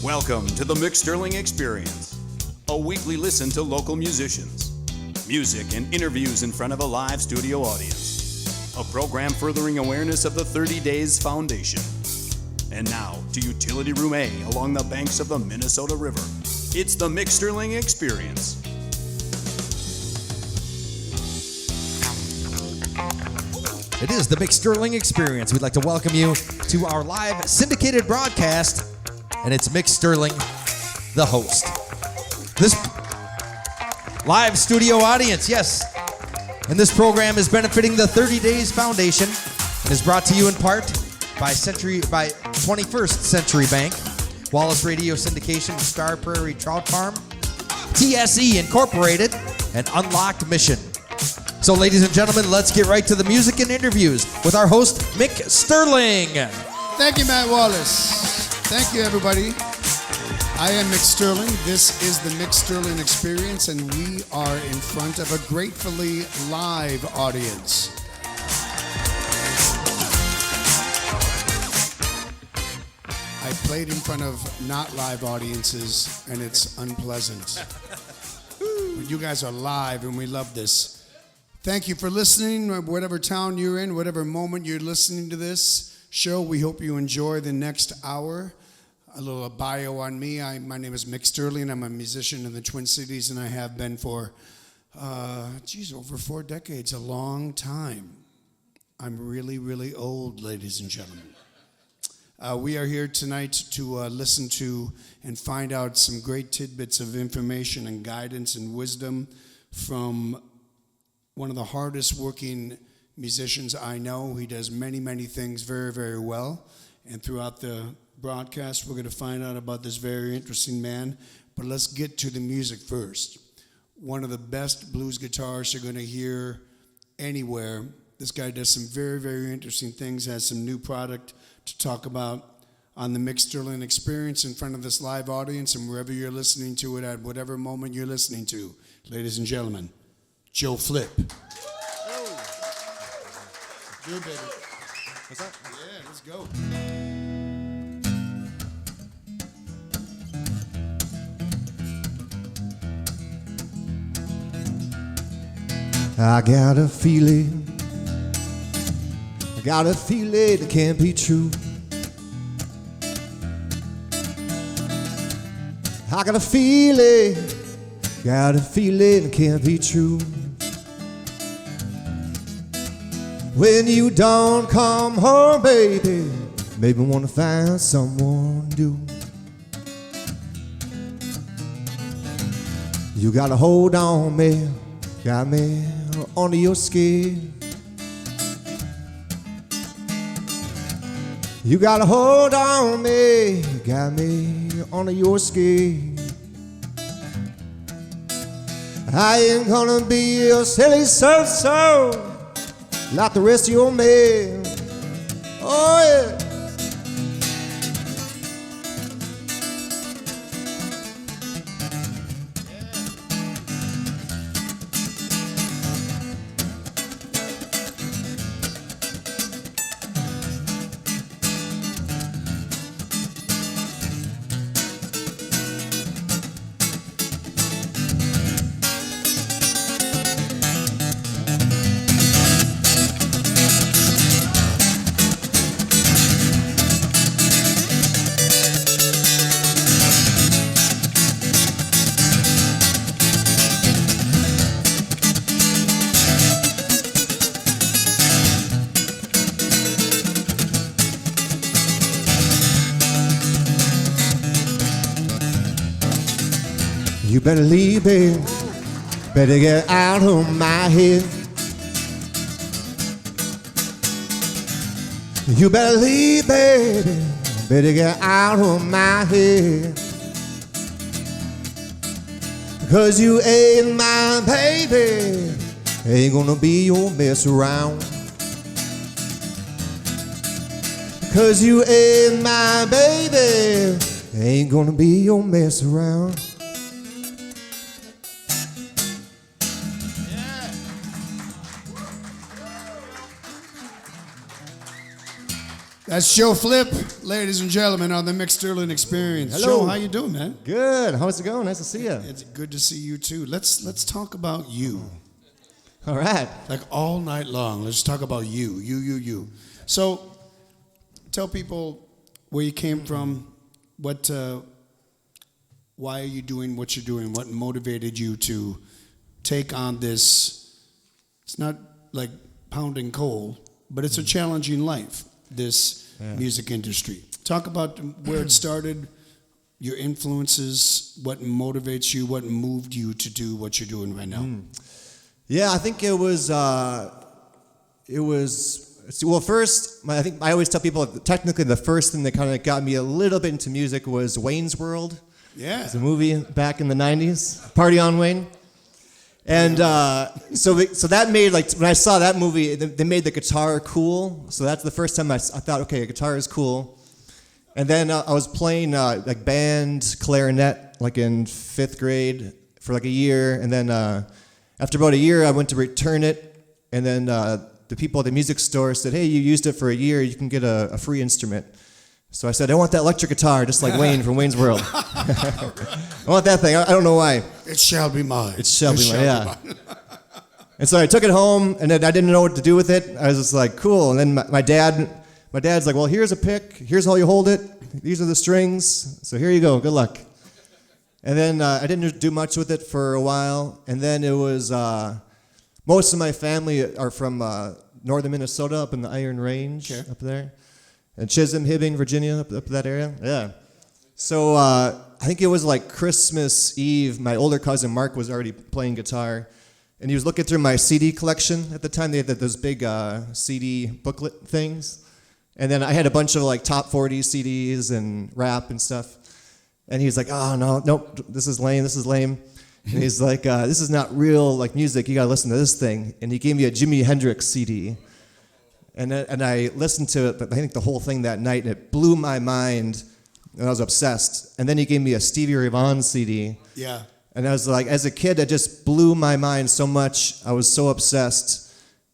Welcome to the Mick Sterling Experience, a weekly listen to local musicians, music and interviews in front of a live studio audience, a program furthering awareness of the 30 Days Foundation. And now to Utility Room A along the banks of the Minnesota River. It's the Mick Sterling Experience. It is the Mick Sterling Experience. We'd like to welcome you to our live syndicated broadcast, and it's Mick Sterling, the host. This live studio audience, yes. And this program is benefiting the 30 Days Foundation and is brought to you in part by 21st Century Bank, Wallace Radio Syndication, Star Prairie Trout Farm, TSE Incorporated, and Unlocked Mission. So, ladies and gentlemen, let's get right to the music and interviews with our host, Mick Sterling. Thank you, Matt Wallace. Thank you, everybody. I am Mick Sterling. This is the Mick Sterling Experience, and we are in front of a gratefully live audience. I played in front of not live audiences, and it's unpleasant. But you guys are live, and we love this. Thank you for listening, whatever town you're in, whatever moment you're listening to this show. We hope you enjoy the next hour. A little bio on me. My name is Mick Sterling. I'm a musician in the Twin Cities, and I have been for, over 4 decades, a long time. I'm really, really old, ladies and gentlemen. We are here tonight to listen to and find out some great tidbits of information and guidance and wisdom from one of the hardest working musicians I know. He does many, many things very, very well. And throughout the broadcast, we're going to find out about this very interesting man. But let's get to the music first. One of the best blues guitarists you're going to hear anywhere. This guy does some very, very interesting things, has some new product to talk about on the Mick Sterling Experience in front of this live audience and wherever you're listening to it at whatever moment you're listening to. Ladies and gentlemen, Joe Flip. Oh. Joe, baby. What's that? Yeah, let's go. I got a feeling it can't be true. I got a feeling it can't be true. When you don't come home, baby, maybe wanna find someone new. You gotta hold on, man, got me under your skin. You gotta hold on, me, got me under your skin. I ain't gonna be a silly so-so like the rest of your men. Oh yeah. You better leave, baby. Better get out of my head. You better leave, baby. Better get out of my head. 'Cause you ain't my baby. Ain't gonna be your mess around. 'Cause you ain't my baby. Ain't gonna be your mess around. That's Joe Flip, ladies and gentlemen, on the Mick Sterling Experience. Hello. Joe, how you doing, man? Good. How's it going? Nice to see you. It's good to see you too. Let's talk about you. All right. Like all night long. Let's talk about you. So, tell people where you came from. Why are you doing what you're doing? What motivated you to take on this? It's not like pounding coal, but it's a challenging life. This music industry. Talk about where it started, your influences, what motivates you, what moved you to do what you're doing right now. Yeah, I think it was. Well, first, I think I always tell people technically the first thing that kind of got me a little bit into music was Wayne's World. Yeah, it's a movie back in the '90s. Party on, Wayne. And so that made, like, when I saw that movie, they made the guitar cool. So that's the first time I thought, okay, a guitar is cool. And then I was playing like band clarinet, like in 5th grade for like a year. And then after about a year, I went to return it. And then the people at the music store said, hey, you used it for a year, you can get a free instrument. So I said, I want that electric guitar, just like Wayne from Wayne's World. I want that thing. I don't know why. It shall be mine. It shall be mine, yeah. And so I took it home, and then I didn't know what to do with it. I was just like, cool. And then my dad's like, well, here's a pick. Here's how you hold it. These are the strings. So here you go. Good luck. And then I didn't do much with it for a while. And then it was, most of my family are from northern Minnesota, up in the Iron Range, up there. And Chisholm, Hibbing, Virginia, up that area. Yeah. So I think it was like Christmas Eve. My older cousin Mark was already playing guitar, and he was looking through my CD collection. At the time, they had those big CD booklet things, and then I had a bunch of like top 40 CDs and rap and stuff. And he's like, "Oh no, nope, this is lame. And he's like, "This is not real like music. You gotta listen to this thing." And he gave me a Jimi Hendrix CD. And I listened to it, I think the whole thing that night, and it blew my mind, and I was obsessed. And then he gave me a Stevie Ray Vaughan CD. Yeah. And I was like, as a kid, it just blew my mind so much. I was so obsessed.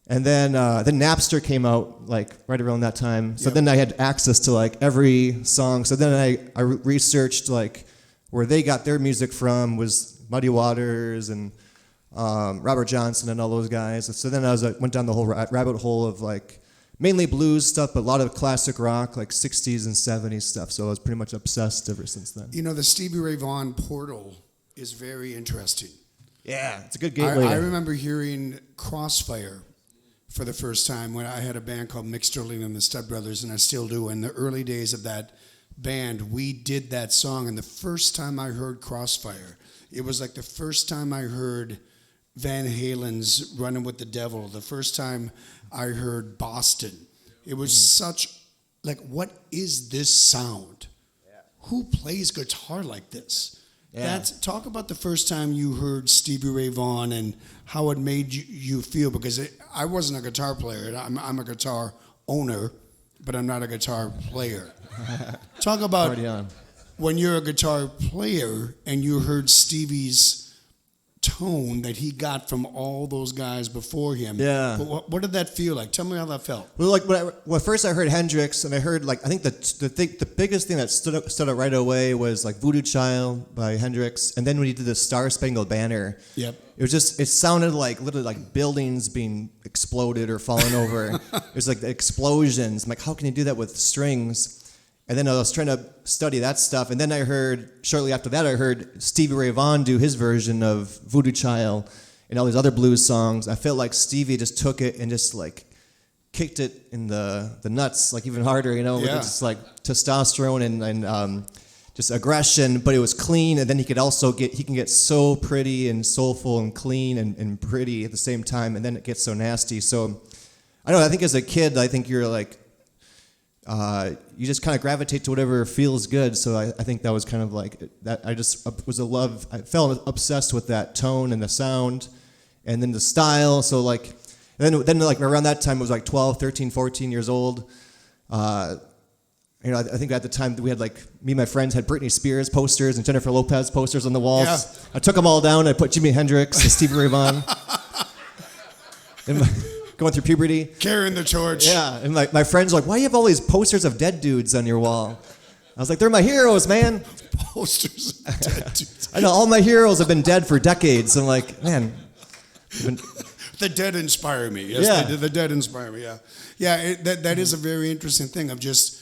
And then Napster came out, like, right around that time. So then I had access to, like, every song. So then I researched, like, where they got their music from was Muddy Waters and Robert Johnson and all those guys. So then I went down the whole rabbit hole of, like, mainly blues stuff, but a lot of classic rock, like 60s and 70s stuff. So I was pretty much obsessed ever since then. You know, the Stevie Ray Vaughan portal is very interesting. Yeah, it's a good gateway. I remember hearing Crossfire for the first time when I had a band called Mick Sterling and the Stud Brothers, and I still do. In the early days of that band, we did that song, and the first time I heard Crossfire, it was like the first time I heard Van Halen's Running with the Devil, the first time I heard Boston. It was such, like, what is this sound? Yeah. Who plays guitar like this? Yeah. Talk about the first time you heard Stevie Ray Vaughan and how it made you feel, because I wasn't a guitar player. I'm a guitar owner, but I'm not a guitar player. Talk about when you're a guitar player and you heard Stevie's tone that he got from all those guys before him. Yeah. But what did that feel like? Tell me how that felt. Well, like first I heard Hendrix, and I heard, like, I think the biggest thing that stood out right away was like Voodoo Child by Hendrix, and then when he did the Star Spangled Banner. Yep. It sounded like literally like buildings being exploded or falling over. It was like the explosions. I'm like, how can you do that with strings? And then I was trying to study that stuff, and then shortly after that, I heard Stevie Ray Vaughan do his version of Voodoo Child and all these other blues songs. I felt like Stevie just took it and just, like, kicked it in the nuts, like, even harder, you know, with just, like, testosterone and just aggression, but it was clean, and then he can get so pretty and soulful and clean and pretty at the same time, and then it gets so nasty. So, I don't know, I think as a kid, I think you're, like, you just kind of gravitate to whatever feels good. So I think that was kind of like that. I felt obsessed with that tone and the sound and then the style. So like, then like around that time, it was like 12, 13, 14 years old. I think at the time we had, like, me and my friends had Britney Spears posters and Jennifer Lopez posters on the walls. Yeah. I took them all down. I put Jimi Hendrix and Stevie Ray Vaughan. going through puberty. Carrying the torch. Yeah, and my friends were like, why do you have all these posters of dead dudes on your wall? I was like, they're my heroes, man. Posters of dead dudes. I know, all my heroes have been dead for decades. I'm like, man. The dead inspire me. Yes, Yeah. the dead inspire me, yeah. Yeah, that is a very interesting thing. I'm just,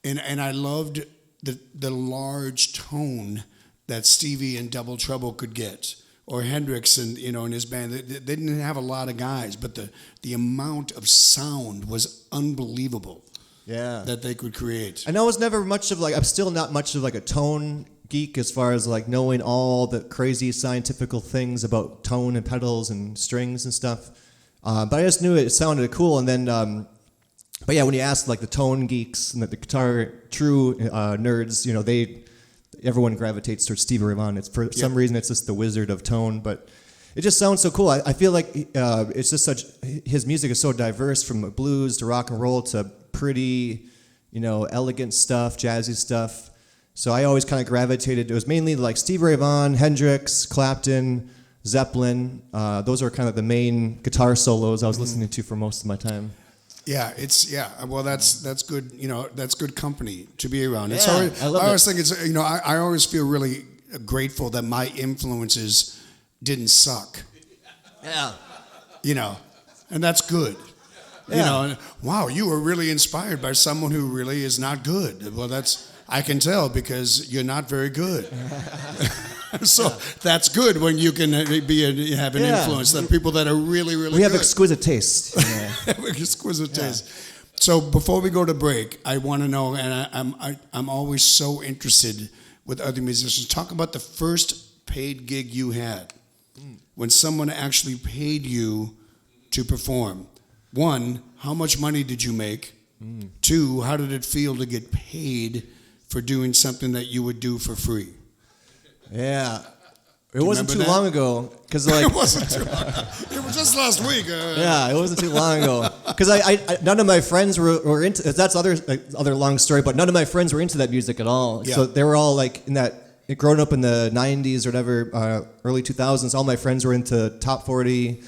and I loved the large tone that Stevie and Double Trouble could get. Or Hendrix and in his band, they didn't have a lot of guys, but the amount of sound was unbelievable. Yeah. That they could create. I know I was never much of I'm still not much of a tone geek as far as knowing all the crazy scientifical things about tone and pedals and strings and stuff. But I just knew it sounded cool. And then, but yeah, when you ask the tone geeks and the guitar true nerds, everyone gravitates towards Stevie Ray Vaughan. It's for some reason it's just the wizard of tone, but it just sounds so cool. I feel like it's just his music is so diverse from blues to rock and roll to pretty, elegant stuff, jazzy stuff. So I always kind of gravitated. It was mainly Stevie Ray Vaughan, Hendrix, Clapton, Zeppelin. Those are kind of the main guitar solos I was listening to for most of my time. Yeah, well, that's good. That's good company to be around. It's Yeah, always, I love I always it. think it's I always feel really grateful that my influences didn't suck. Yeah. And that's good. Yeah. And, wow, you were really inspired by someone who really is not good. Well, I can tell because you're not very good. So that's good when you can have an influence. The people that are really, really We have good. exquisite taste. Exquisite taste. So before we go to break, I want to know, and I'm always so interested with other musicians. Talk about the first paid gig you had, when someone actually paid you to perform. 1, how much money did you make? 2, how did it feel to get paid for doing something that you would do for free? Yeah. It wasn't too remember that? long ago. Because It wasn't too long. It was just last week. Yeah, it wasn't too long ago. Because I none of my friends were into. That's other long story. But none of my friends were into that music at all. Yeah. So they were all in that. Growing up in the '90s or whatever, early 2000s, all my friends were into top 40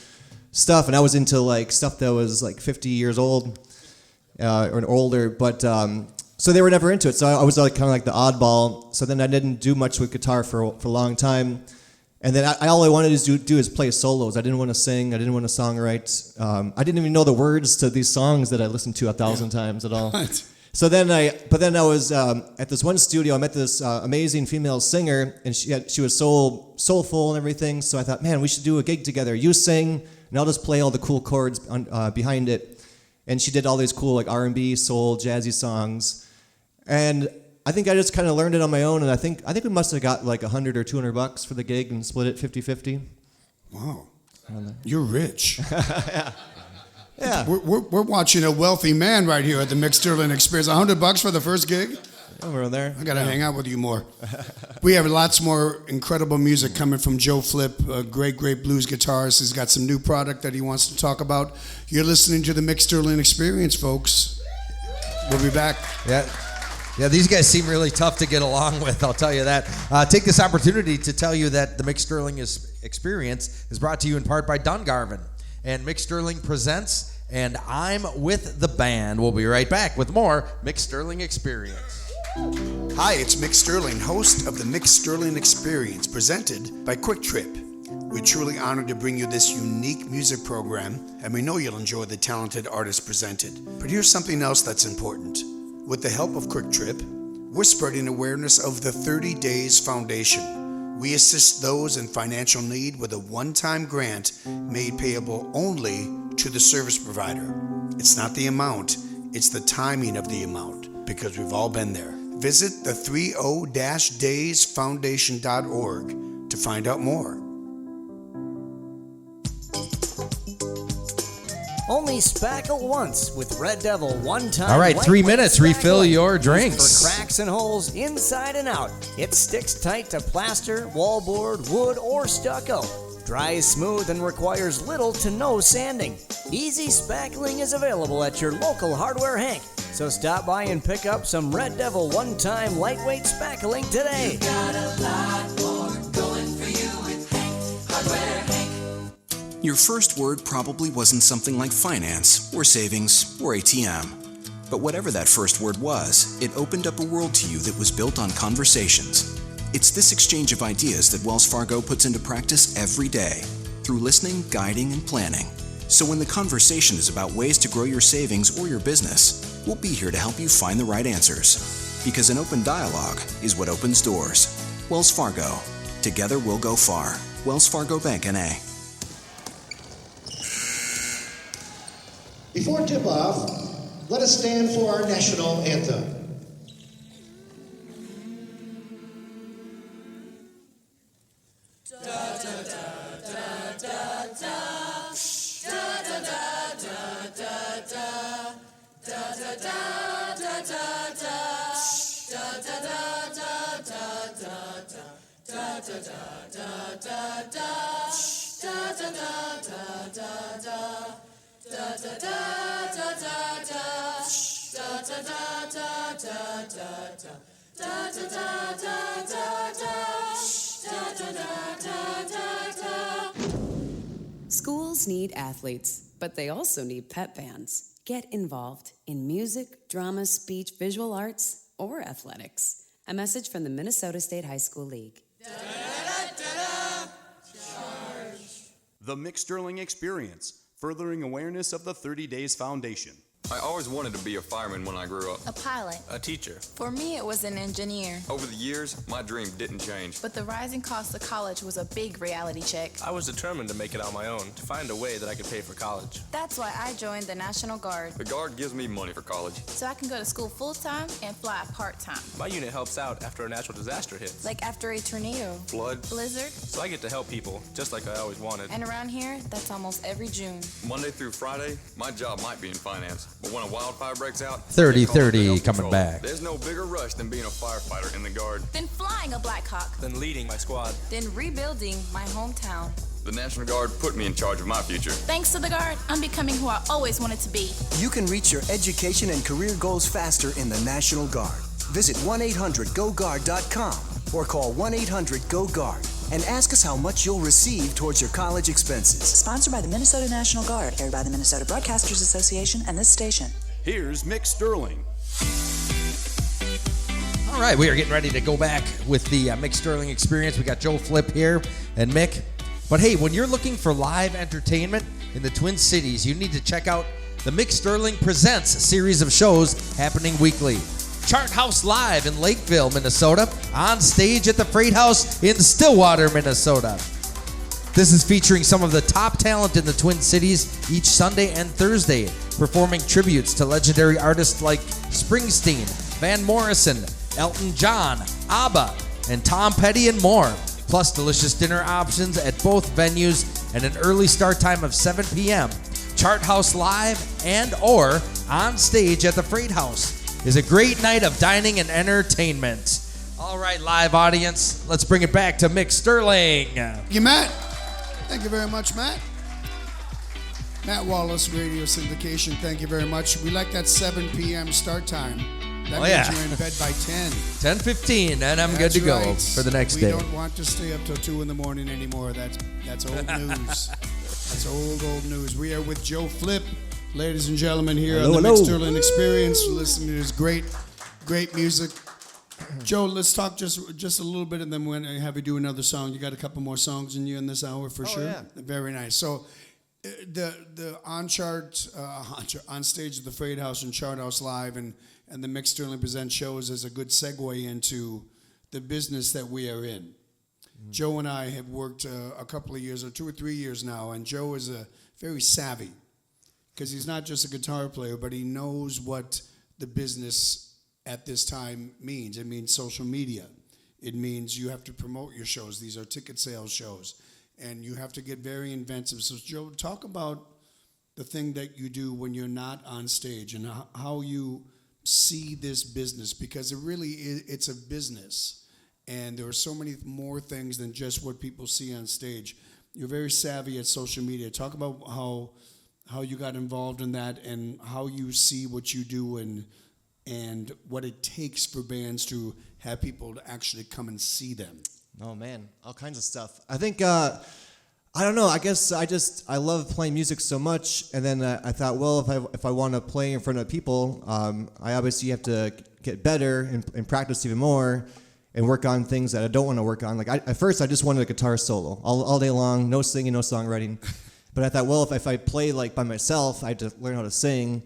stuff, and I was into stuff that was 50 years old or older. But so they were never into it. So I was kind of the oddball. So then I didn't do much with guitar for a long time. And then all I wanted to do is play solos. I didn't want to sing. I didn't want to songwrite. I didn't even know the words to these songs that I listened to 1,000 times at all. What? So then I was at this one studio. I met this amazing female singer, and she was so soulful and everything. So I thought, man, we should do a gig together. You sing, and I'll just play all the cool chords behind it. And she did all these cool R&B, soul, jazzy songs. And I think I just kind of learned it on my own, and I think we must have got $100 or $200 for the gig and split it 50-50. Wow. You're rich. Yeah. We're watching a wealthy man right here at the Mick Sterling Experience. $100 for the first gig? Over there. I got to hang out with you more. We have lots more incredible music coming from Joe Flip, a great blues guitarist. He's got some new product that he wants to talk about. You're listening to the Mick Sterling Experience, folks. We'll be back. Yeah, these guys seem really tough to get along with, I'll tell you that. Take this opportunity to tell you that the Mick Sterling Experience is brought to you in part by Dungarvan. And Mick Sterling presents, and I'm with the band. We'll be right back with more Mick Sterling Experience. Hi, it's Mick Sterling, host of the Mick Sterling Experience, presented by Quick Trip. We're truly honored to bring you this unique music program, and we know you'll enjoy the talented artists presented. But here's something else that's important. With the help of Quick Trip, we're spreading awareness of the 30 Days Foundation. We assist those in financial need with a one-time grant made payable only to the service provider. It's not the amount, it's the timing of the amount, because we've all been there. Visit the 30-daysfoundation.org to find out more. Only spackle once with Red Devil one-time. All right, 3 minutes, refill your drinks. For cracks and holes inside and out. It sticks tight to plaster, wallboard, wood, or stucco. Dries smooth and requires little to no sanding. Easy spackling is available at your local Hardware Hank. So stop by and pick up some Red Devil one-time lightweight spackling today. You got a lot more going for you with Hank, Hardware Hank. Your first word probably wasn't something like finance, or savings, or ATM. But whatever that first word was, it opened up a world to you that was built on conversations. It's this exchange of ideas that Wells Fargo puts into practice every day, through listening, guiding, and planning. So when the conversation is about ways to grow your savings or your business, we'll be here to help you find the right answers. Because an open dialogue is what opens doors. Wells Fargo. Together we'll go far. Wells Fargo Bank, N.A. Before tip-off, let us stand for our national anthem. Schools need athletes, but they also need pep bands. Get involved in music, drama, speech, visual arts, or athletics. A message from the Minnesota State High School League. The Mick Sterling Experience, furthering awareness of the 30 Days Foundation. I always wanted to be a fireman when I grew up. A pilot. A teacher. For me, it was an engineer. Over the years, my dream didn't change. But the rising cost of college was a big reality check. I was determined to make it on my own, to find a way that I could pay for college. That's why I joined the National Guard. The Guard gives me money for college. So I can go to school full-time and fly part-time. My unit helps out after a natural disaster hits. Like after a tornado. Flood. Blizzard. So I get to help people, just like I always wanted. And around here, that's almost every June. Monday through Friday, my job might be in finance. But when a wildfire breaks out, 30-30 coming back. There's no bigger rush than being a firefighter in the Guard. Then flying a Black Hawk. Then leading my squad. Then rebuilding my hometown. The National Guard put me in charge of my future. Thanks to the Guard, I'm becoming who I always wanted to be. You can reach your education and career goals faster in the National Guard. Visit 1-800-GO-GUARD.com or call 1-800-GO-GUARD and ask us how much you'll receive towards your college expenses. Sponsored by the Minnesota National Guard, aired by the Minnesota Broadcasters Association and this station. Here's Mick Sterling. All right, we are getting ready to go back with the Mick Sterling Experience. We got Joe Flip here and Mick. But hey, when you're looking for live entertainment in the Twin Cities, you need to check out the Mick Sterling Presents series of shows happening weekly. Chart House Live in Lakeville, Minnesota. On stage at the Freight House in Stillwater, Minnesota. This is featuring some of the top talent in the Twin Cities each Sunday and Thursday, performing tributes to legendary artists like Springsteen, Van Morrison, Elton John, ABBA, and Tom Petty and more. Plus delicious dinner options at both venues and an early start time of 7 p.m. Chart House Live and or on stage at the Freight House is a great night of dining and entertainment. All right, live audience, let's bring it back to Mick Sterling. You, Matt. Thank you very much, Matt. Matt Wallace, Radio Syndication, thank you very much. We like that 7 p.m. start time. That means you're in bed by 10. 10:15, and I'm good to go for the next day. We don't want to stay up till 2 in the morning anymore. That's old news. That's old news. We are with Joe Flip, ladies and gentlemen, here on the Mick Sterling Experience. We're listening to his great music. Joe, let's talk just a little bit, and then we're going to have you do another song. You got a couple more songs in you in this hour for sure. Yeah. Very nice. So the on stage at the Freight House and Chart House Live and the Mick Sterling Presents shows is a good segue into the business that we are in. Mm-hmm. Joe and I have worked a couple of years, or 2 or 3 years now, and Joe is very savvy because he's not just a guitar player, but he knows what the business at this time means. It means social media. It means you have to promote your shows. These are ticket sales shows. And you have to get very inventive. So, Joe, talk about the thing that you do when you're not on stage and how you see this business, because it's a business. And there are so many more things than just what people see on stage. You're very savvy at social media. Talk about how you got involved in that and how you see what you do and what it takes for bands to have people to actually come and see them. Oh man, all kinds of stuff. I think I don't know. I guess I love playing music so much, and then I thought, well, if I want to play in front of people, I obviously have to get better and practice even more, and work on things that I don't want to work on. Like at first, I just wanted a guitar solo all day long, no singing, no songwriting. But I thought, well, if I play like by myself, I had to learn how to sing,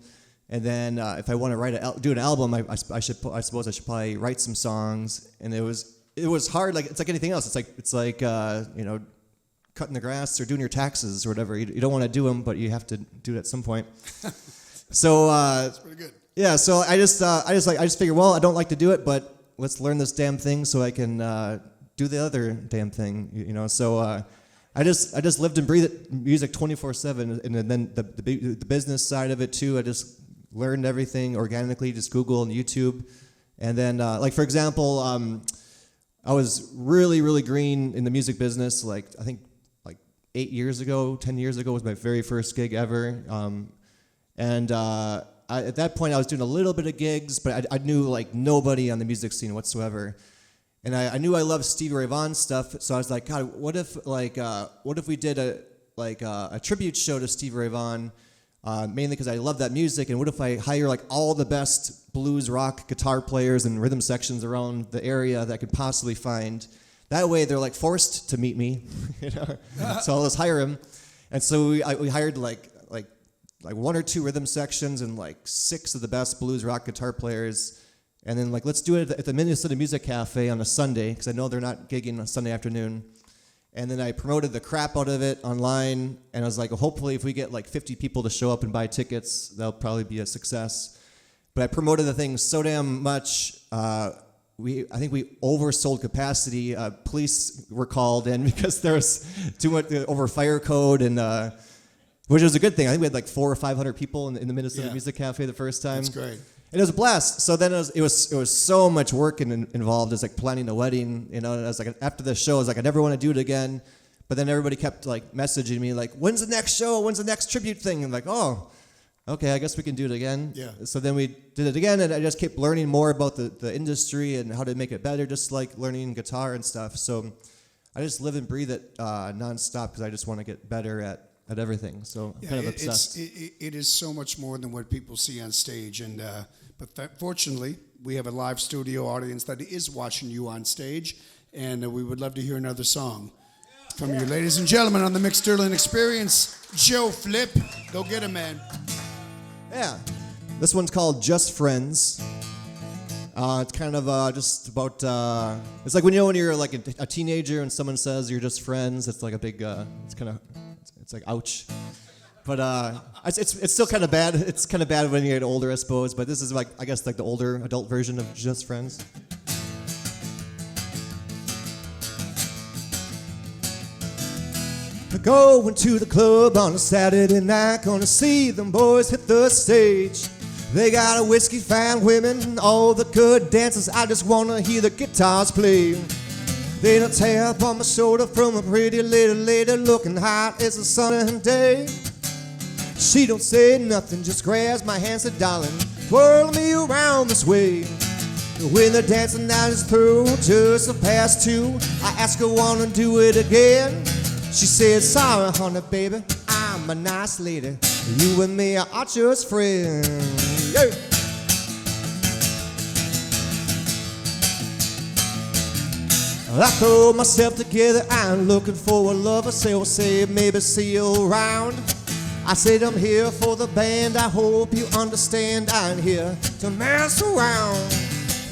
and then if I want to do an album, I suppose I should probably write some songs. And it was hard. Like it's like anything else. It's like cutting the grass or doing your taxes or whatever. You don't want to do them, but you have to do it at some point. So that's pretty good. Yeah. So I just figured, well, I don't like to do it, but let's learn this damn thing so I can do the other damn thing. So I just lived and breathed music 24/7, and then the business side of it too. I just learned everything organically, just Google and YouTube, and then like for example, I was really, really green in the music business. Like I think 10 years ago was my very first gig ever. At that point, I was doing a little bit of gigs, but I knew like nobody on the music scene whatsoever. And I knew I loved Stevie Ray Vaughan stuff, so I was like, God, what if we did a tribute show to Stevie Ray Vaughan, mainly because I love that music, and what if I hire like all the best blues rock guitar players and rhythm sections around the area that I could possibly find. That way, they're like forced to meet me, So I'll just hire them. And so we hired like one or two rhythm sections and like 6 of the best blues rock guitar players. And then like, let's do it at the Minnesota Music Cafe on a Sunday, because I know they're not gigging on Sunday afternoon. And then I promoted the crap out of it online, and I was like, well, hopefully if we get like 50 people to show up and buy tickets, that'll probably be a success. But I promoted the thing so damn much, I think we oversold capacity. Police were called in because there was too much over fire code, and which was a good thing. I think we had like 400 or 500 people in the Minnesota Music Cafe the first time. That's great. And it was a blast. So then it was so much work involved. It was like planning a wedding, And I was like, after the show, I was like, I never want to do it again. But then everybody kept like messaging me like, when's the next show? When's the next tribute thing? And like, oh, okay, I guess we can do it again. Yeah. So then we did it again, and I just kept learning more about the industry and how to make it better, just like learning guitar and stuff. So I just live and breathe it nonstop because I just want to get better at everything. So I'm kind of obsessed. It is so much more than what people see on stage, and but fortunately, we have a live studio audience that is watching you on stage, and we would love to hear another song from you, ladies and gentlemen, on the Mick Sterling Experience. Joe Flip, go get him, man. Yeah, this one's called Just Friends. It's kind of just about, it's like when you're like a teenager and someone says you're just friends, it's like a big, it's like ouch. But it's still kind of bad. It's kind of bad when you get older, I suppose. But this is like, I guess, like the older adult version of Just Friends. Going to the club on a Saturday night, gonna see them boys hit the stage. They got a whiskey, fine women, and all the good dancers. I just wanna hear the guitars play. Then a tap on my shoulder from a pretty little lady looking hot as a sunny day. She don't say nothing, just grabs my hand, said, darling, twirl me around this way. When the dancing night is through, just past 2, I ask her, wanna do it again? She said, sorry, honey, baby, I'm a nice lady. You and me are just friends. Yeah. I throw myself together, I'm looking for a lover. Say, maybe see you around. I said, I'm here for the band, I hope you understand. I'm here to mess around.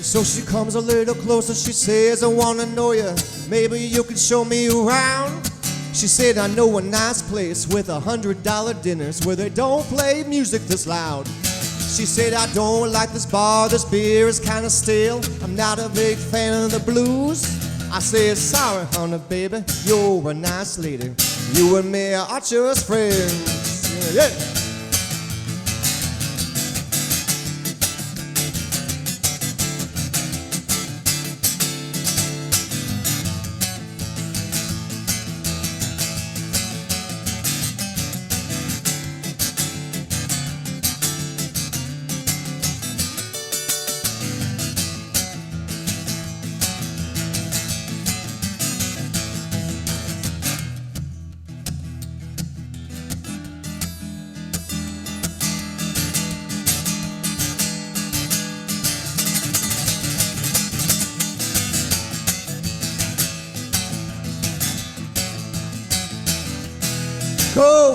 So she comes a little closer, she says, I wanna know you. Maybe you can show me around. She said, I know a nice place with $100 dinners where they don't play music this loud. She said, I don't like this bar, this beer is kinda stale. I'm not a big fan of the blues. I said, sorry, honey, baby, you're a nice lady. You and me are just friends. Yeah.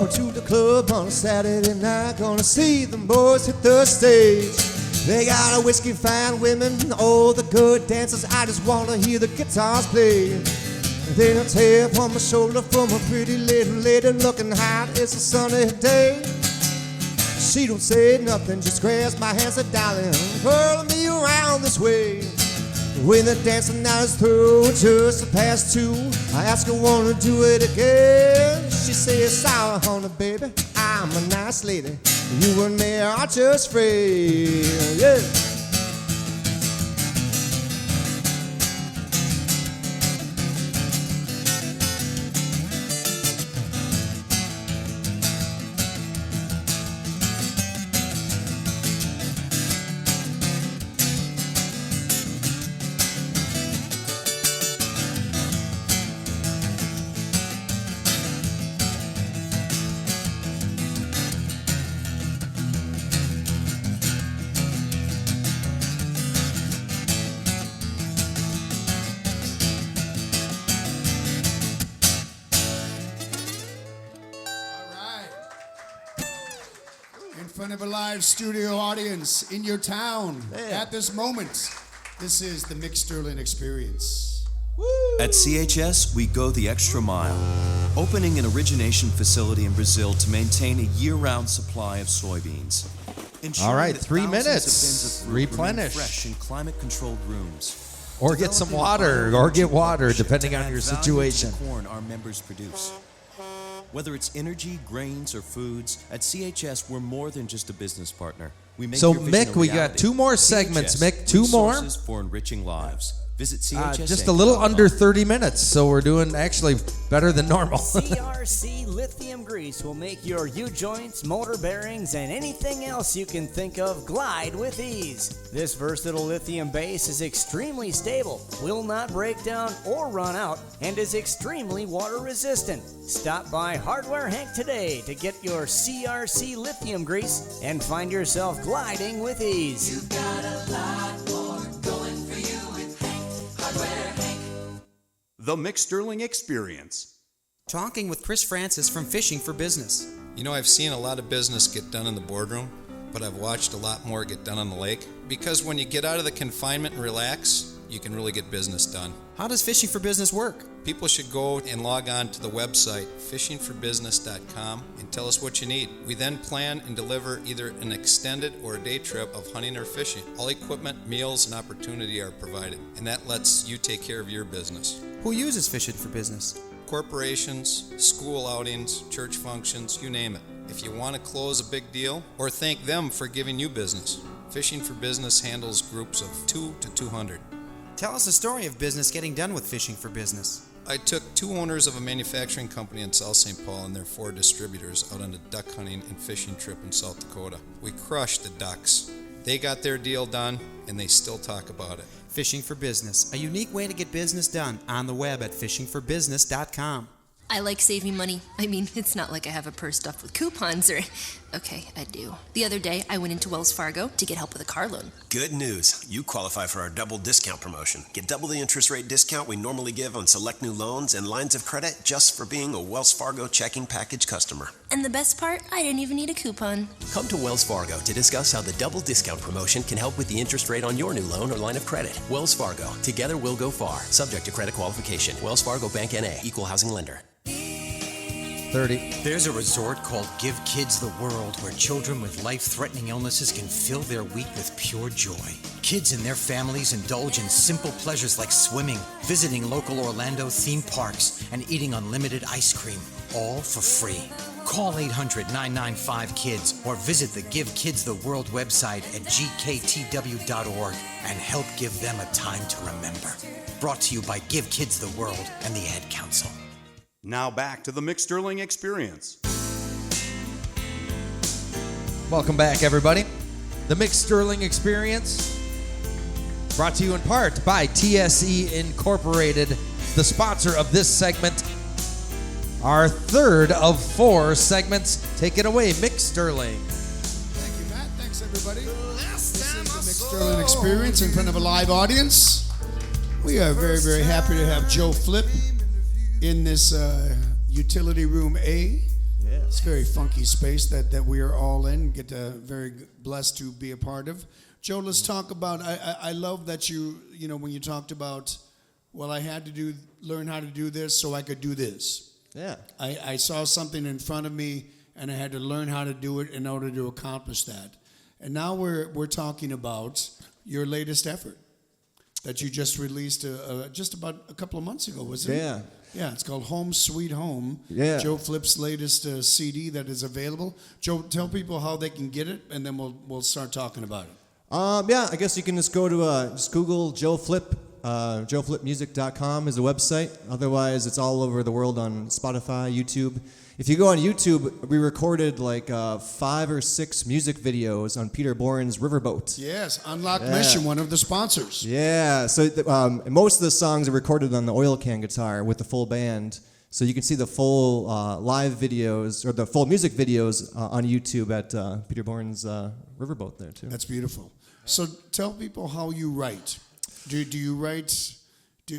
over to the club on a Saturday night. Gonna see them boys hit the stage. They got a whiskey, fine women, all the good dancers. I just wanna hear the guitars play. Then a tap on my shoulder from a pretty little lady looking hot. It's a sunny day. She don't say nothing, just grabs my hand, said, darling, curl me around this way. When the dancing night is through, just past 2, I ask her, wanna do it again? She says, sorry, honey, baby, I'm a nice lady. You and me are just friends, yeah. In front of a live studio audience in your town at this moment. This is the Mick Sterling Experience. At CHS, we go the extra mile, opening an origination facility in Brazil to maintain a year-round supply of soybeans. All right, that 3 thousands of minutes. bins of fruit remain Replenish. fresh in climate-controlled rooms. Or get some Developing water, bioenergy or get water, partnership depending to on add your value to the situation. corn our members produce. Whether it's energy, grains, or foods, at CHS we're more than just a business partner. We make So, your vision Mick, a we got reality. 2 more segments, CHS, Mick, 2 more. resources for enriching lives. Visit CHS. Just a little under 30 minutes, so we're doing actually better than normal. CRC Lithium Grease will make your U-joints, motor bearings, and anything else you can think of glide with ease. This versatile lithium base is extremely stable, will not break down or run out, and is extremely water resistant. Stop by Hardware Hank today to get your CRC Lithium Grease and find yourself gliding with ease. You've got a lot more going for you with Hardware Hank. The Mick Sterling Experience. Talking with Chris Francis from Fishing for Business. You know, I've seen a lot of business get done in the boardroom, but I've watched a lot more get done on the lake. Because when you get out of the confinement and relax, you can really get business done. How does Fishing for Business work? People should go and log on to the website, fishingforbusiness.com, and tell us what you need. We then plan and deliver either an extended or a day trip of hunting or fishing. All equipment, meals, and opportunity are provided, and that lets you take care of your business. Who uses Fishing for Business? Corporations, school outings, church functions, you name it. If you want to close a big deal or thank them for giving you business, Fishing for Business handles groups of 2 to 200. Tell us the story of business getting done with Fishing for Business. I took 2 owners of a manufacturing company in South St. Paul and their 4 distributors out on a duck hunting and fishing trip in South Dakota. We crushed the ducks. They got their deal done, and they still talk about it. Fishing for Business, a unique way to get business done on the web at fishingforbusiness.com. I like saving money. I mean, it's not like I have a purse stuffed with coupons or... Okay, I do. The other day, I went into Wells Fargo to get help with a car loan. Good news. You qualify for our double discount promotion. Get double the interest rate discount we normally give on select new loans and lines of credit just for being a Wells Fargo checking package customer. And the best part, I didn't even need a coupon. Come to Wells Fargo to discuss how the double discount promotion can help with the interest rate on your new loan or line of credit. Wells Fargo. Together we'll go far. Subject to credit qualification. Wells Fargo Bank N.A. Equal housing lender. 30. There's a resort called Give Kids the World where children with life-threatening illnesses can fill their week with pure joy. Kids and their families indulge in simple pleasures like swimming, visiting local Orlando theme parks, and eating unlimited ice cream, all for free. Call 800-995-KIDS or visit the Give Kids the World website at gktw.org and help give them a time to remember. Brought to you by Give Kids the World and the Ad Council. Now back to the Mick Sterling Experience. Welcome back, everybody. The Mick Sterling Experience, brought to you in part by TSE Incorporated, the sponsor of this segment. Our third of 4 segments. Take it away, Mick Sterling. Thank you, Matt. Thanks, everybody. This is the Mick Sterling Experience in front of a live audience. We are very, very happy to have Joe Flip in this utility room A. It's a very funky space that we are all in. Get very blessed to be a part of. Joe, let's talk about. I love that you know when you talked about. Well, I had to learn how to do this so I could do this. Yeah. I saw something in front of me and I had to learn how to do it in order to accomplish that. And now we're talking about your latest effort that you just released just about a couple of months ago, wasn't it? Yeah. Yeah, it's called Home Sweet Home. Yeah. Joe Flip's latest CD that is available. Joe, tell people how they can get it, and then we'll start talking about it. Yeah, I guess you can just go to just Google Joe Flip. JoeFlipMusic.com is the website. Otherwise, it's all over the world on Spotify, YouTube. If you go on YouTube, we recorded like 5 or 6 music videos on Peter Bourne's Riverboat. Yes, Unlocked Mission, one of the sponsors. Yeah, so most of the songs are recorded on the oil can guitar with the full band. So you can see the full live videos, or the full music videos on YouTube at Peter Bourne's Riverboat there too. That's beautiful. So tell people how you write. Do you write...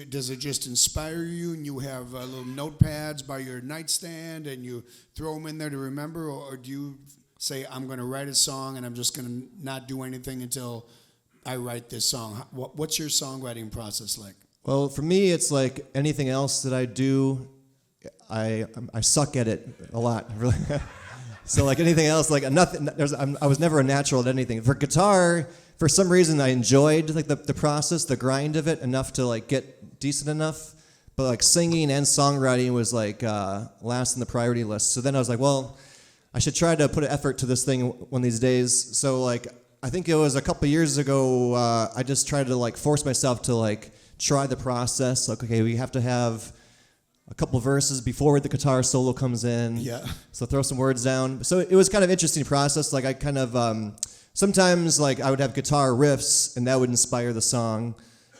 Does it just inspire you and you have little notepads by your nightstand and you throw them in there to remember? Or do you say, I'm going to write a song and I'm just going to not do anything until I write this song? What's your songwriting process like? Well, for me, it's like anything else that I do, I suck at it a lot. Really. So like anything else, like nothing. I was never a natural at anything. For guitar, for some reason, I enjoyed like the process, the grind of it enough to like get decent enough. But like singing and songwriting was like last in the priority list. So then I was like, well, I should try to put an effort to this thing one of these days. So like I think it was a couple years ago, I just tried to like force myself to like try the process. Like, okay, we have to have a couple verses before the guitar solo comes in. Yeah. So throw some words down. So it was kind of an interesting process. Like I kind of sometimes like I would have guitar riffs and that would inspire the song.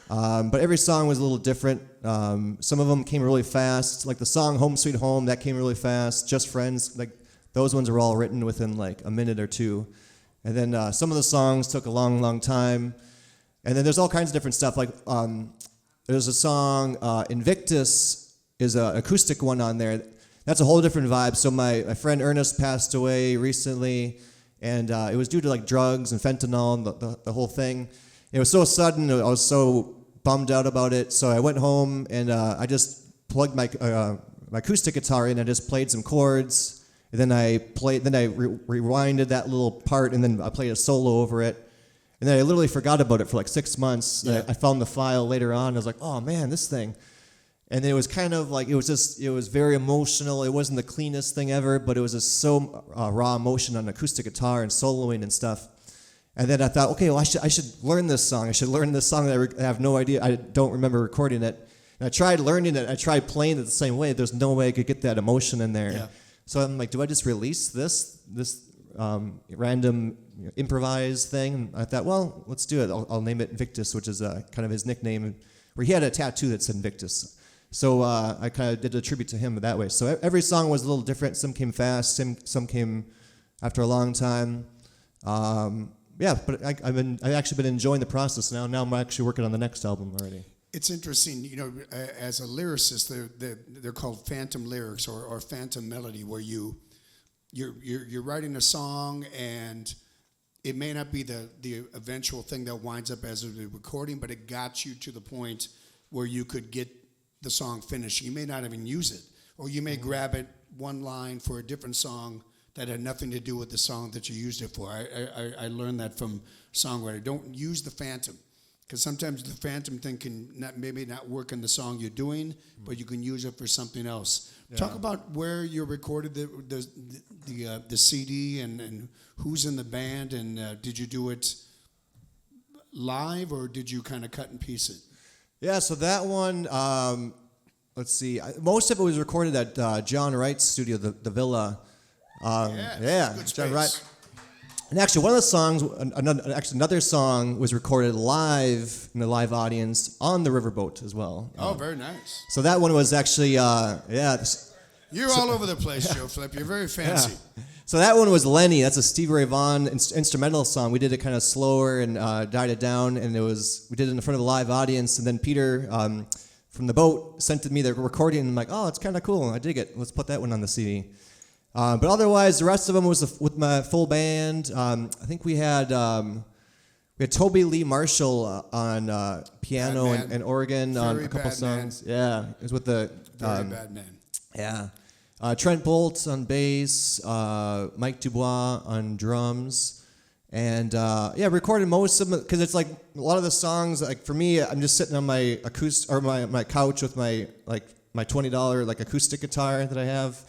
But every song was a little different. Some of them came really fast. Like the song Home Sweet Home, that came really fast. Just Friends, like those ones were all written within like a minute or two. And then some of the songs took a long, long time. And then there's all kinds of different stuff. Like there's a song, Invictus is an acoustic one on there. That's a whole different vibe. So my friend Ernest passed away recently, and it was due to like drugs and fentanyl and the whole thing. It was so sudden. I was so bummed out about it. So I went home and I just plugged my acoustic guitar in and just played some chords. And then I rewinded that little part, and then I played a solo over it. And then I literally forgot about it for like 6 months. Yeah. I found the file later on. I was like, oh man, this thing. And it was kind of like, it was very emotional. It wasn't the cleanest thing ever, but it was just so raw emotion on acoustic guitar and soloing and stuff. And then I thought, okay, well, I should learn this song. I should learn this song that I have no idea. I don't remember recording it. And I tried learning it. I tried playing it the same way. There's no way I could get that emotion in there. Yeah. So I'm like, do I just release this random improvised thing? And I thought, well, let's do it. I'll name it Invictus, which is kind of his nickname. Where he had a tattoo that said Invictus. So I kind of did a tribute to him that way. So every song was a little different. Some came fast. Some came after a long time. Yeah, but I've actually been enjoying the process now. Now I'm actually working on the next album already. It's interesting, you know, as a lyricist, they're called phantom lyrics or phantom melody, where you're writing a song and it may not be the eventual thing that winds up as a recording, but it got you to the point where you could get the song finished. You may not even use it, or you may grab it one line for a different song that had nothing to do with the song that you used it for. I learned that from songwriter. Don't use the phantom, because sometimes the phantom thing can maybe not work in the song you're doing, but you can use it for something else. Yeah. Talk about where you recorded the CD and who's in the band, and did you do it live or did you kind of cut and piece it? Yeah, so that one, let's see. Most of it was recorded at John Wright's studio, the Villa. Yeah, John Wright. And actually, one of the songs, another song was recorded live in the live audience on the Riverboat as well. Oh, very nice. So that one was actually, You're all over the place, Joe Flip. You're very fancy. Yeah. So that one was Lenny. That's a Stevie Ray Vaughan instrumental song. We did it kind of slower and died it down, and we did it in front of a live audience. And then Peter from the boat sent me the recording, and I'm like, oh, it's kind of cool. I dig it. Let's put that one on the CD. But otherwise, the rest of them was with my full band. I think we had Toby Lee Marshall on piano and organ on a couple songs. Man. Yeah, it was with the Very bad man. Yeah. Trent Bolt on bass, Mike Dubois on drums, and recorded most of them because it's like a lot of the songs. Like for me, I'm just sitting on my acoustic or my couch with my $20 like acoustic guitar that I have,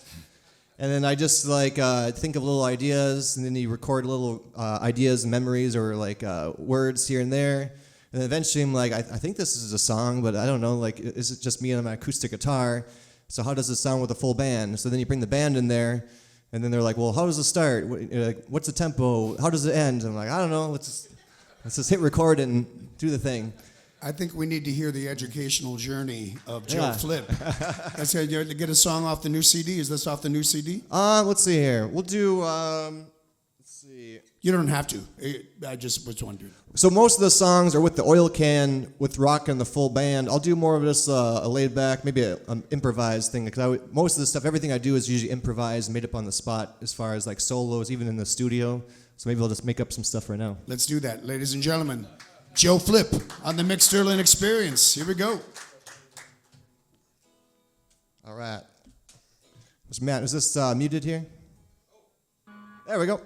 and then I just think of little ideas, and then you record little ideas and memories or words here and there, and then eventually I'm like, I think this is a song, but I don't know. Like, is it just me on my acoustic guitar? So how does it sound with a full band? So then you bring the band in there, and then they're like, well, how does it start? What's the tempo? How does it end? I'm like, I don't know. Let's just hit record and do the thing. I think we need to hear the educational journey of Joe Flip. I said, you get a song off the new CD. Is this off the new CD? Let's see here. We'll do, let's see. You don't have to. I just was wondering. So most of the songs are with the oil can, with rock and the full band. I'll do more of this a laid back, maybe an improvised thing. Because most of the stuff, everything I do is usually improvised, made up on the spot, as far as like solos, even in the studio. So maybe I'll just make up some stuff right now. Let's do that, ladies and gentlemen. Joe Flip on the Mick Sterling Experience. Here we go. All right. Matt, is this muted here? There we go.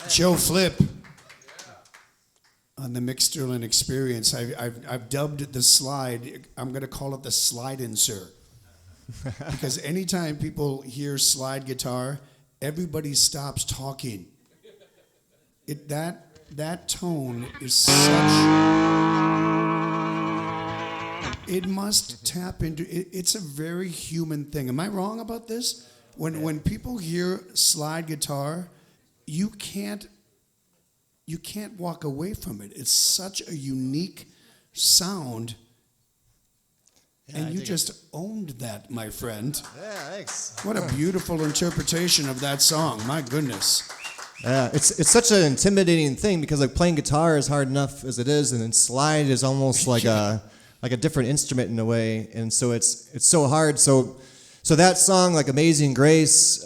Joe Flip on the Mick Sterling Experience. I've dubbed the slide, I'm going to call it the slide insert. Because anytime people hear slide guitar, everybody stops talking. That tone is such... It must tap into... It's a very human thing. Am I wrong about this? When people hear slide guitar, you can't walk away from it. It's such a unique sound. Yeah, and you just owned that, my friend. Yeah, thanks. What a beautiful interpretation of that song. My goodness. Yeah, it's such an intimidating thing because like playing guitar is hard enough as it is, and then slide is almost like a different instrument in a way, and so it's so hard. So that song, like Amazing Grace,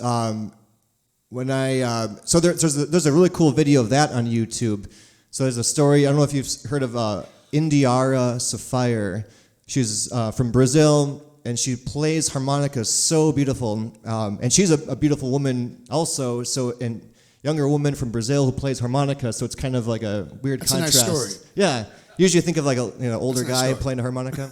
when I there's a really cool video of that on YouTube. So there's a story. I don't know if you've heard of Indiara Sapphire. She's from Brazil, and she plays harmonica so beautiful. And she's a beautiful woman also. And younger woman from Brazil who plays harmonica. So it's kind of like a weird contrast. That's a nice story. Yeah. Usually you think of like a older guy playing a harmonica.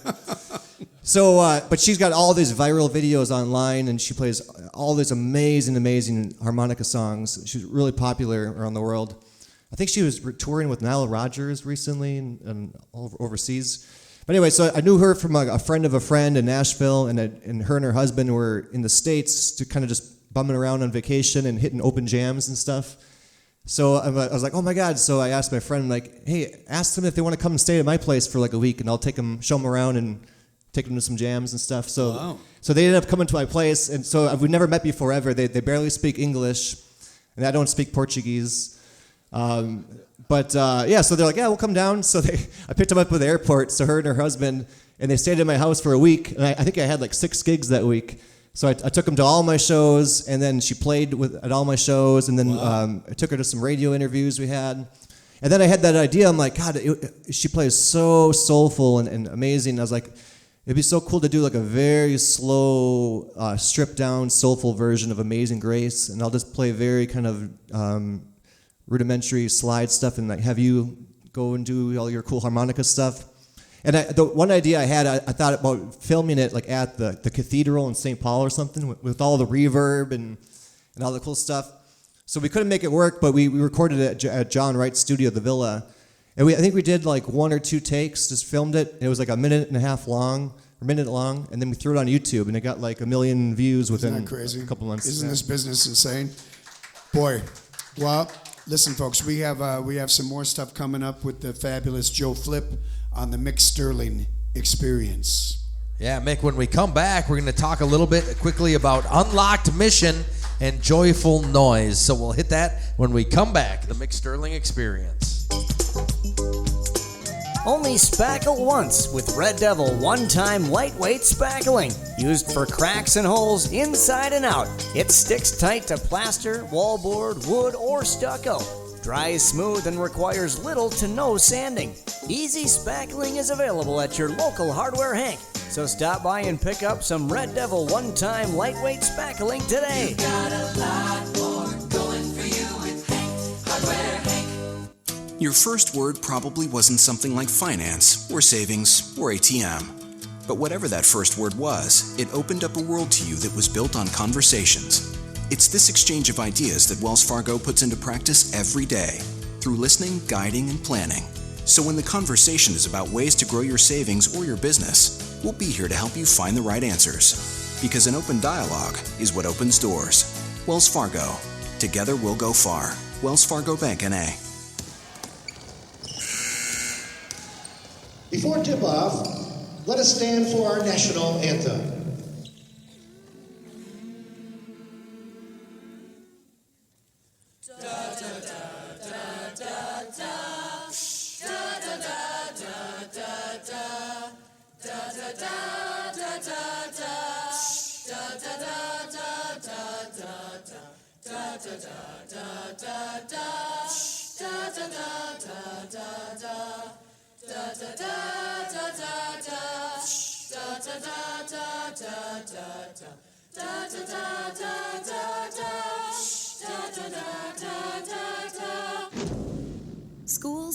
So, but she's got all these viral videos online, and she plays all these amazing harmonica songs. She's really popular around the world. I think she was touring with Nile Rodgers recently and overseas. But anyway, so I knew her from a friend of a friend in Nashville, and her and her husband were in the States to kind of just bumming around on vacation and hitting open jams and stuff. So I was like, oh my God. So I asked my friend, like, hey, ask them if they want to come and stay at my place for like a week, and I'll show them around and take them to some jams and stuff. So they ended up coming to my place, and so we've never met before ever. They barely speak English, and I don't speak Portuguese. So they're like, yeah, we'll come down. So I picked them up at the airport, so her and her husband, and they stayed at my house for a week. And I think I had like 6 gigs that week. So I took them to all my shows, and then she played at all my shows, and then I took her to some radio interviews we had. And then I had that idea. I'm like, God, she plays so soulful and amazing. I was like, it'd be so cool to do like a very slow, stripped down, soulful version of Amazing Grace, and I'll just play very kind of rudimentary slide stuff, and like have you go and do all your cool harmonica stuff. And the one idea I had, I thought about filming it like at the cathedral in St. Paul or something with all the reverb and all the cool stuff. So we couldn't make it work, but we recorded it at John Wright's studio, the Villa. And I think we did like 1 or 2 takes, just filmed it. And it was like a minute long, and then we threw it on YouTube, and it got like 1 million views within a couple months. Isn't this business insane? Boy, well, listen, folks, we have some more stuff coming up with the fabulous Joe Flip on the Mick Sterling Experience. Yeah, Mick, when we come back, we're going to talk a little bit quickly about Unlocked Mission and Joyful Noise. So we'll hit that when we come back, the Mick Sterling Experience. Only spackle once with Red Devil one-time lightweight spackling. Used for cracks and holes inside and out. It sticks tight to plaster, wallboard, wood, or stucco. Dries smooth and requires little to no sanding. Easy spackling is available at your local Hardware Hank. So stop by and pick up some Red Devil one-time lightweight spackling today. You got a lot more going for you with Hank, Hardware Hank. Your first word probably wasn't something like finance, or savings, or ATM. But whatever that first word was, it opened up a world to you that was built on conversations. It's this exchange of ideas that Wells Fargo puts into practice every day, through listening, guiding, and planning. So when the conversation is about ways to grow your savings or your business, we'll be here to help you find the right answers. Because an open dialogue is what opens doors. Wells Fargo. Together we'll go far. Wells Fargo Bank, N.A. Before tip-off, let us stand for our national anthem. Da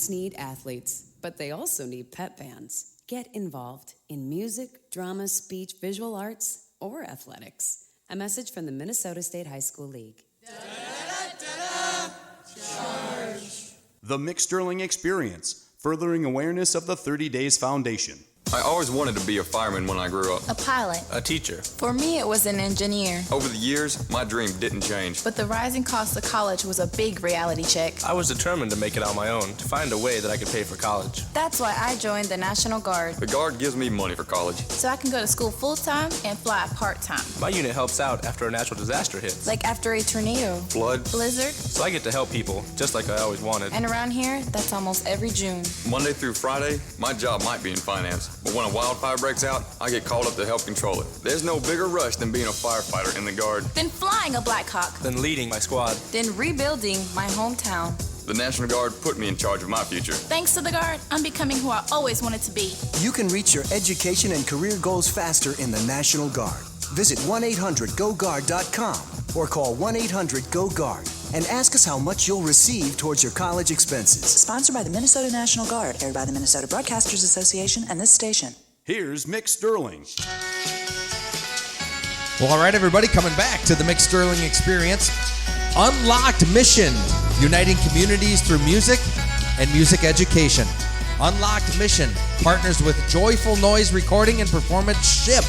Schools need athletes, but they also need pep bands. Get involved in music, drama, speech, visual arts, or athletics. A message from the Minnesota State High School League. The Mick Sterling Experience, furthering awareness of the 30 Days Foundation. I always wanted to be a fireman when I grew up. A pilot. A teacher. For me, it was an engineer. Over the years, my dream didn't change. But the rising cost of college was a big reality check. I was determined to make it on my own, to find a way that I could pay for college. That's why I joined the National Guard. The Guard gives me money for college. So I can go to school full-time and fly part-time. My unit helps out after a natural disaster hits. Like after a tornado. Flood. Blizzard. So I get to help people, just like I always wanted. And around here, that's almost every June. Monday through Friday, my job might be in finance. But when a wildfire breaks out, I get called up to help control it. There's no bigger rush than being a firefighter in the Guard. Then flying a Black Hawk. Then leading my squad. Then rebuilding my hometown. The National Guard put me in charge of my future. Thanks to the Guard, I'm becoming who I always wanted to be. You can reach your education and career goals faster in the National Guard. Visit 1-800-GO-GUARD.com or call 1-800-GO-GUARD and ask us how much you'll receive towards your college expenses. Sponsored by the Minnesota National Guard, aired by the Minnesota Broadcasters Association and this station. Here's Mick Sterling. Well, all right, everybody, coming back to the Mick Sterling Experience. Unlocked Mission, uniting communities through music and music education. Unlocked Mission partners with Joyful Noise Recording and Performance Ship.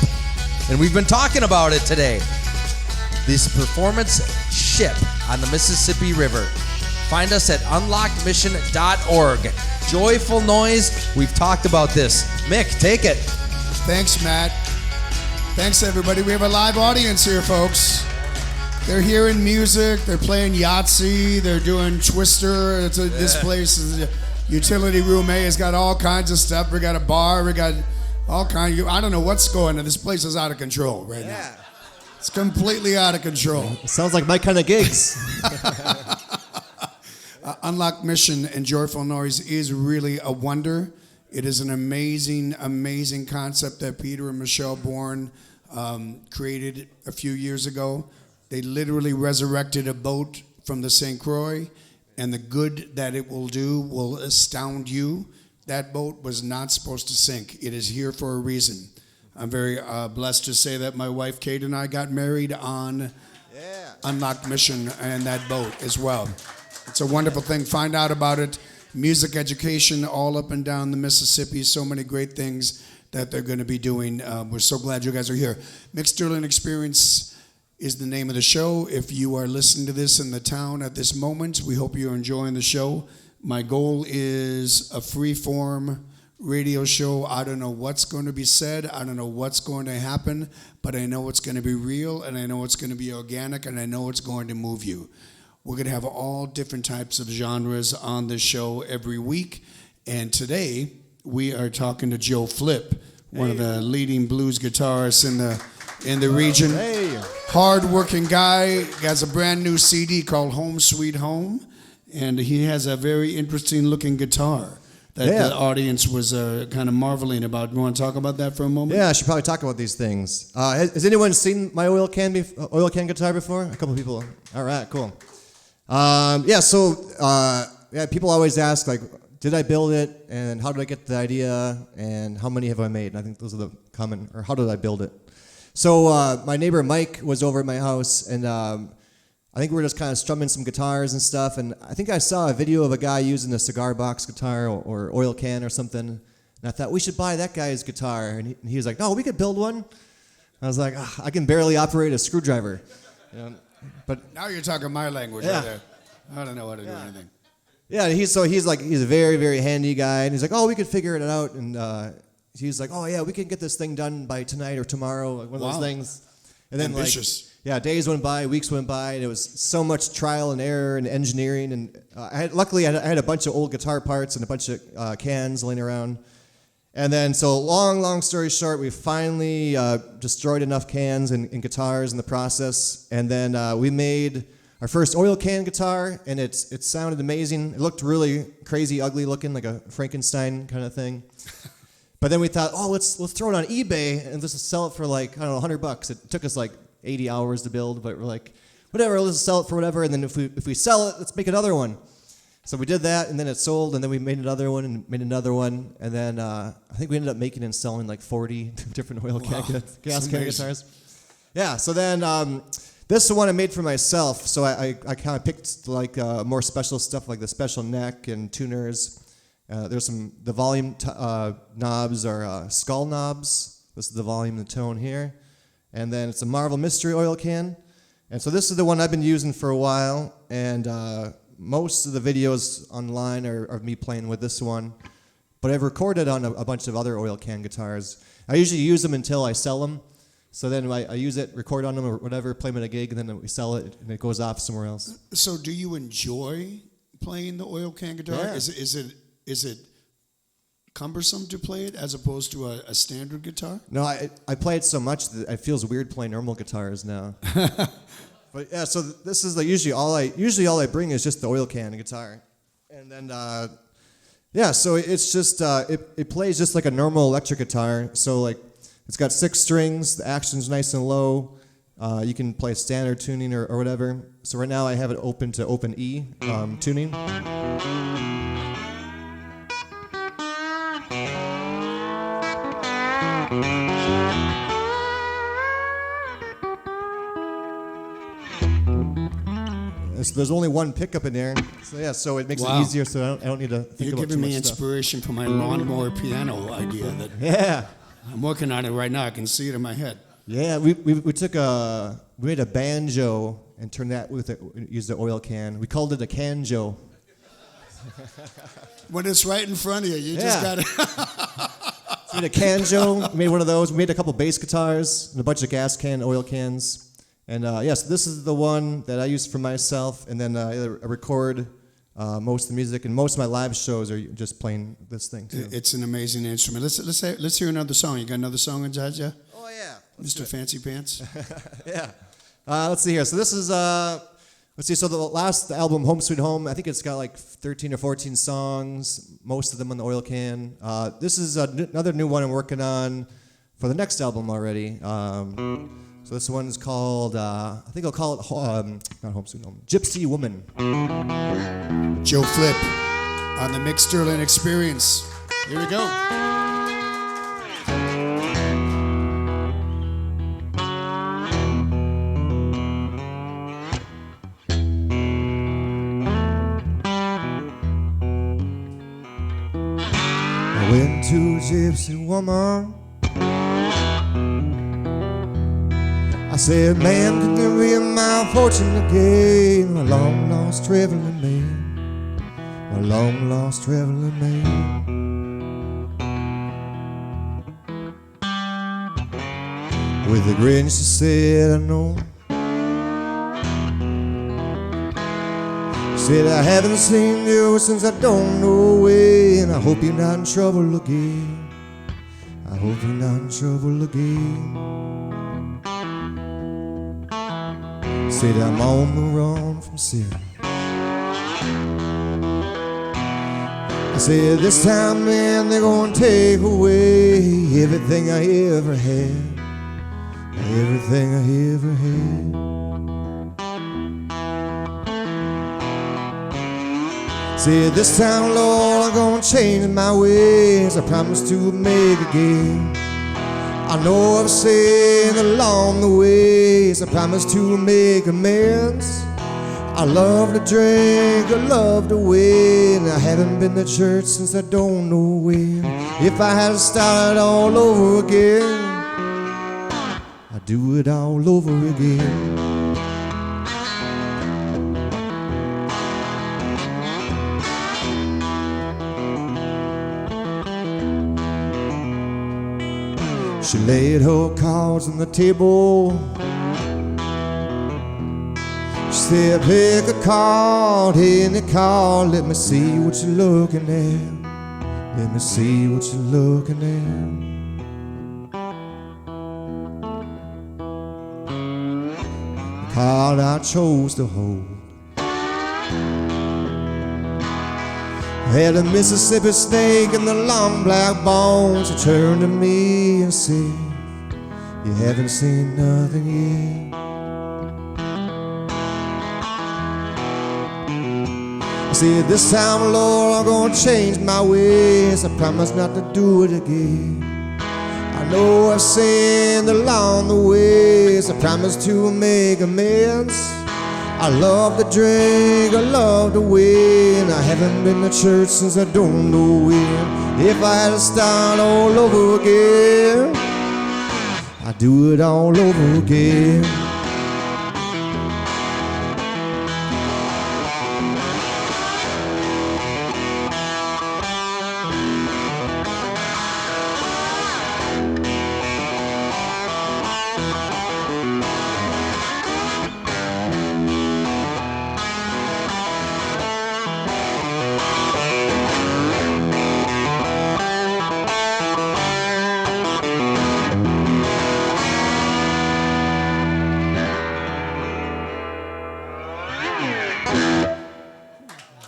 And we've been talking about it today. This performance ship on the Mississippi River. Find us at unlockedmission.org. Joyful Noise, we've talked about this. Mick, take it. Thanks, Matt. Thanks, everybody. We have a live audience here, folks. They're hearing music. They're playing Yahtzee. They're doing Twister. This place is Utility Room A has got all kinds of stuff. We got a bar. We got all kinds. I don't know what's going on. This place is out of control right now. It's completely out of control. Sounds like my kind of gigs. Unlocked Mission and Joyful Noise is really a wonder. It is an amazing, amazing concept that Peter and Michelle Bourne created a few years ago. They literally resurrected a boat from the St. Croix, and the good that it will do will astound you. That boat was not supposed to sink. It is here for a reason. I'm very blessed to say that my wife Kate and I got married on Unlocked Mission and that boat as well. It's a wonderful thing. Find out about it. Music education all up and down the Mississippi. So many great things that they're going to be doing. We're so glad you guys are here. Mick Sterling Experience is the name of the show. If you are listening to this in the town at this moment, we hope you're enjoying the show. My goal is a free-form radio show. I don't know what's going to be said. I don't know what's going to happen, but I know it's going to be real, and I know it's going to be organic, and I know it's going to move you. We're going to have all different types of genres on the show every week, and today we are talking to Joe Flip, one of the leading blues guitarists in the region. Hard-working guy, has a brand new CD called Home Sweet Home, and he has a very interesting looking guitar that the audience was kind of marveling about. You want to talk about that for a moment? Yeah, I should probably talk about these things. Has anyone seen my oil can guitar before? A couple of people. All right, cool. People always ask, like, did I build it, and how did I get the idea, and how many have I made? And I think those are the common, or how did I build it? So my neighbor Mike was over at my house, and I think we were just kind of strumming some guitars and stuff, and I think I saw a video of a guy using a cigar box guitar or oil can or something, and I thought, we should buy that guy's guitar, and he was like, no, we could build one. I was like, I can barely operate a screwdriver. But now you're talking my language right there. I don't know how to do anything. Yeah, he's a very, very handy guy, and he's like, oh, we could figure it out, and he's like, oh yeah, we can get this thing done by tonight or tomorrow, like one of those things. And then ambitious. Days went by, weeks went by, and it was so much trial and error and engineering, and luckily I had a bunch of old guitar parts and a bunch of cans laying around. And then, so long story short, we finally destroyed enough cans and guitars in the process, and then we made our first oil can guitar, and it sounded amazing. It looked really crazy, ugly looking, like a Frankenstein kind of thing. But then we thought, let's throw it on eBay and just sell it for like, I don't know, $100. It took us like 80 hours to build, but we're like, whatever, let's sell it for whatever, and then if we sell it, let's make another one. So we did that, and then it sold, and then we made another one, and then I think we ended up making and selling like 40 different oil gas can guitars. Yeah, so then this is the one I made for myself, so I kind of picked like more special stuff like the special neck and tuners. There's the volume knobs are skull knobs. This is the volume and the tone here. And then it's a Marvel Mystery oil can. And so this is the one I've been using for a while, and most of the videos online are of me playing with this one, but I've recorded on a bunch of other oil can guitars. I usually use them until I sell them, so then I use it, record on them or whatever, play them at a gig, and then we sell it, and it goes off somewhere else. So do you enjoy playing the oil can guitar? Yeah. Is it cumbersome to play it as opposed to a standard guitar? No, I play it so much that it feels weird playing normal guitars now. But yeah, so this is like usually all I bring is just the oil can guitar, and then so it's just it plays just like a normal electric guitar. So like it's got 6 strings, the action's nice and low. You can play standard tuning or whatever. So right now I have it open to open E tuning. So there's only one pickup in there, so it makes it easier. So I don't need to think about too much stuff. You're giving me inspiration for my lawnmower piano idea. I'm working on it right now. I can see it in my head. Yeah, we made a banjo and turned that used the oil can. We called it a canjo. When it's right in front of you, you just got to. So we made a canjo. We made one of those. We made a couple bass guitars and a bunch of gas can oil cans. And so this is the one that I use for myself, and then I record most of the music, and most of my live shows are just playing this thing too. It's an amazing instrument. Let's hear another song. You got another song in Jaja? Oh yeah, Mr. Fancy Pants. Yeah. Let's see here. So this is So the last album, Home Sweet Home, I think it's got like 13 or 14 songs. Most of them on the oil can. This is another new one I'm working on for the next album already. So this one is called, I think I'll call it, not Home Sweet Home, Gypsy Woman. Joe Flip on the Mick Sterling Experience. Here we go. I went to a gypsy woman. I said, ma'am, could you be my fortune again? My long lost traveling man, my long lost traveling man. With a grin she said, I know. She said, I haven't seen you since I don't know when. I hope you're not in trouble again. I hope you're not in trouble again. Said I'm on the run from sin. I said this time, man, they're gonna take away everything I ever had, everything I ever had. Said this time, Lord, I'm gonna change my ways. I promise to make again. I know I've sinned along the ways. I promise to make amends. I love to drink, I love to win. I haven't been to church since I don't know when. If I had to start all over again, I'd do it all over again. She laid her cards on the table. She said, pick a card, any card. Let me see what you're looking at. Let me see what you're looking at. The card I chose to hold had a Mississippi snake and the long black bones. She turned to me and said, you haven't seen nothing yet. See, this time, Lord, I'm gonna change my ways. I promise not to do it again. I know I've sinned along the ways. I promise to make amends. I love to drink, I love to win. I haven't been to church since I don't know when. If I had to start all over again, I'd do it all over again.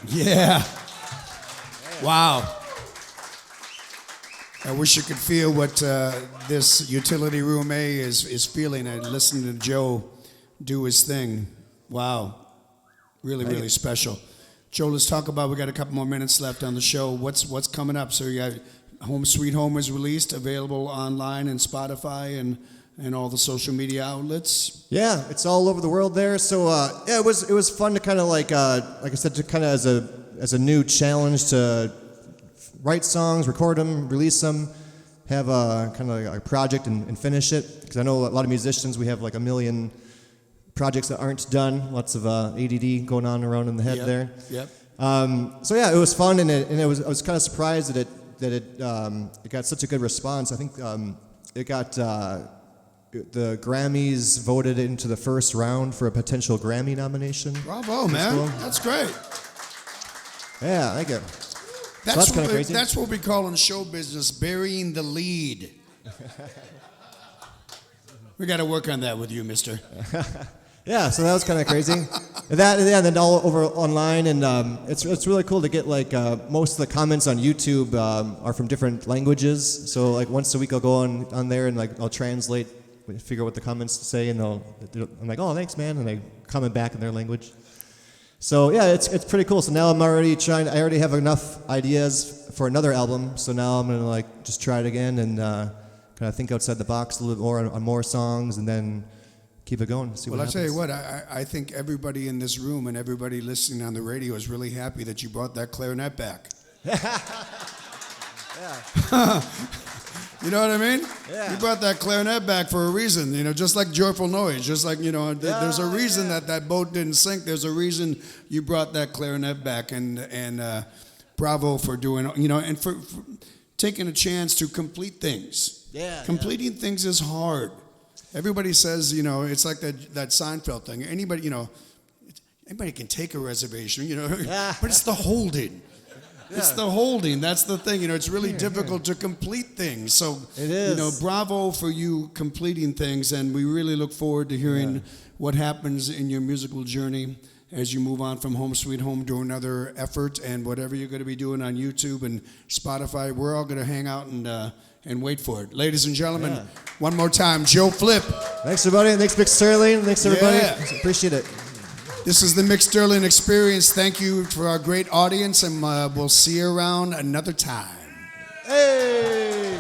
Yeah. Wow. I wish you could feel what this Utility Room A is feeling and listening to Joe do his thing. Wow. Really, really special. Joe, let's talk about, we got a couple more minutes left on the show. What's coming up? So you got Home Sweet Home is released, available online and Spotify and all the social media outlets. Yeah, it's all over the world there. So yeah, it was fun to kind of like I said, to kind of as a new challenge to write songs, record them, release them, have a kind of like a project and finish it. Because I know a lot of musicians, we have like a million projects that aren't done. Lots of ADD going on around in the head there. Yep. So yeah, it was fun, and I was kind of surprised that it got such a good response. I think it got the Grammys voted into the first round for a potential Grammy nomination. Bravo, man! Cool. That's great. Yeah, thank you. That's kind of crazy. That's what we call in show business burying the lead. We got to work on that with you, mister. Yeah, so that was kind of crazy. And then all over online, and it's really cool to get like most of the comments on YouTube are from different languages. So like once a week I'll go on there and like I'll translate, figure out what the comments say, and I'm like, oh, thanks, man, and I comment back in their language. So yeah, it's pretty cool. So now I'm already I already have enough ideas for another album. So now I'm gonna like just try it again and kind of think outside the box a little bit more on more songs, and then keep it going. See what happens. Well, I'll tell you what, I think everybody in this room and everybody listening on the radio is really happy that you brought that clarinet back. Yeah. You know what I mean? Yeah. You brought that clarinet back for a reason, just like Joyful Noise, just like, there's a reason that boat didn't sink. There's a reason you brought that clarinet back, and bravo for doing, and for taking a chance to complete things. Yeah. Completing things is hard. Everybody says, it's like that Seinfeld thing. Anybody can take a reservation, but it's the holding. Yeah. It's the holding. That's the thing. It's really difficult to complete things. So, it is. Bravo for you completing things, and we really look forward to hearing what happens in your musical journey as you move on from Home Sweet Home to another effort, and whatever you're going to be doing on YouTube and Spotify. We're all going to hang out and wait for it. Ladies and gentlemen, one more time, Joe Flip. Thanks, everybody. Thanks, Mick Sterling. Thanks, everybody. Yeah. Appreciate it. This is the Mick Sterling Experience. Thank you for our great audience, and we'll see you around another time. Hey!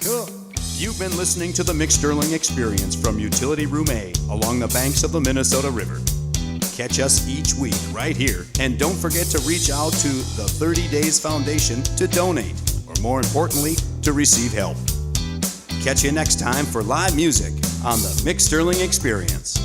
Cool. You've been listening to the Mick Sterling Experience from Utility Room A along the banks of the Minnesota River. Catch us each week right here, and don't forget to reach out to the 30 Days Foundation to donate, or more importantly, to receive help. Catch you next time for live music on the Mick Sterling Experience.